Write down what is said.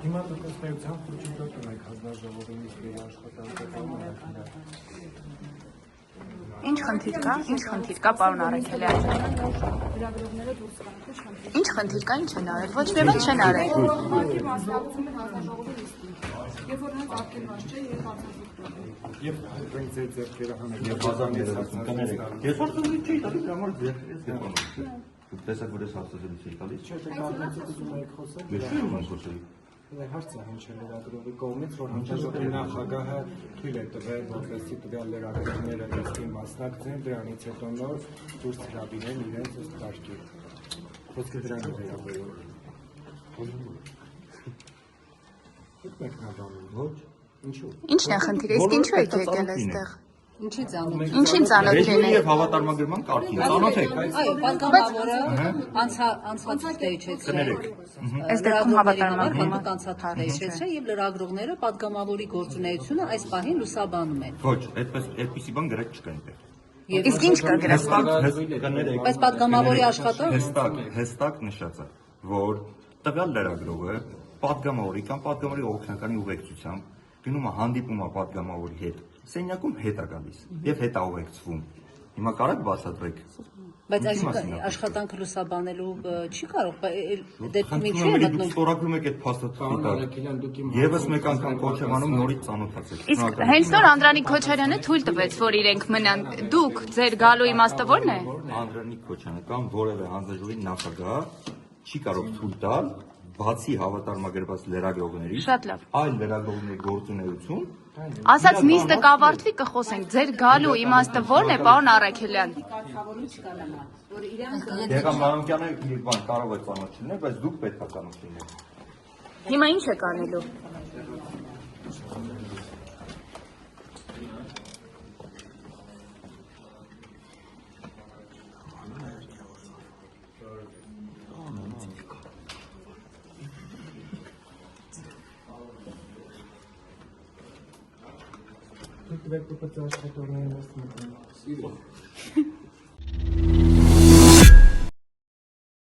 Հիմա դուք ըստեյության խոչընդոտում եք հանձնաժողովի նիստերի աշխատանքը Ինչ խնդիր կա, պարոն Արաքելյան։ Ինչ խնդիր կա, ինչ են արել, ոչ մի բան չեն արել։ Եվ հենց այդ ձեռքերը հանել Եվ բազարներում կներեք։ Ես հարցնում չի տալիս, համար ձեր տեսակ որ ես հարցազրույց չի տալիս։ Չէ, դե կարծես ուզում եք խոսել։ Ես չի ուզում խոսել։ Հարց է հնչել լրագրողի կողմից, որ հանձնաժողովի նախագահը թույլ է տվել, որպեսզի տվյալ լրագրողները նիստին մասնակցեն, դրանից հետո նոր դուրս հրավիրեն իրենց ըստ կարգի։ Խոսքը դրան է վերաբերում։ Ո՞ւր մեկնաբանում։ Ոչ։ Ինչու։ Ինչն է խնդիրը, իսկ ինչու եք եկել այստեղ։ Ինչի ծանոթ։ Ինչին ծանոթ Ռեժիմի լինել։ եւ հավատարմագրման կարգին ծանոթ եք։ Այո, պատգամավորը անցածը իջեցրել։ Այս դեպքում հավատարմագրումը անցածը իջեցրել եւ լրագրողները պատգամավորի գործունեությունը այս պահին լուսաբանում են։ Ոչ, այդպեսի բան գրեք չկա այնտեղ։ Իսկ ինչ կա գրած։ Կներեք։ Բայց պատգամավորի աշխատանքը Հստակ նշած է, որ տվյալ լրագրողը պատգամավորի կամ պատգամավորի օգնականի ուղեկցությամբ գնում է հանդիպում է պատգամավորի հետ, սենյակում հետ է գալիս եւ հետ է ուղեկցվում։ Հիմա կարեք բացատրեք։ բայց այս աշխատանքը լուսաբանելու չի կարող դեպքի չի մտնում։ Ստորագրում եք այդ փաստաթղթը։ Եվս մեկ անգամ կոչ եմ անում նորից ծանոթացեք։ Իսկ հենց նոր Անդրանիկ Քոչարյանը թույլ տվեց, որ իրենք մնան։ Դուք ձեր գալու իմաստը ո՞րն է։ Անդրանիկ Քոչյանը կամ որևէ հանձնաժողովի նախագահ չի կարող թույլ տալ բացի հավատարմագրված լրագրողների, այլ լրագրողների գործունեություն Ասած նիստը կավարտվի կխոսենք, ձեր գալու իմաստը ո՞րն է, պարոն Արաքելյան։ Դեղան Մանուկյանը իր բան կարող է ծանոթ լինել, բայց դուք պետք է ծանոթ լինեք։ Հիմա ինչ եք անելու։ Դուք դեպի աշխատողներին ասում եք։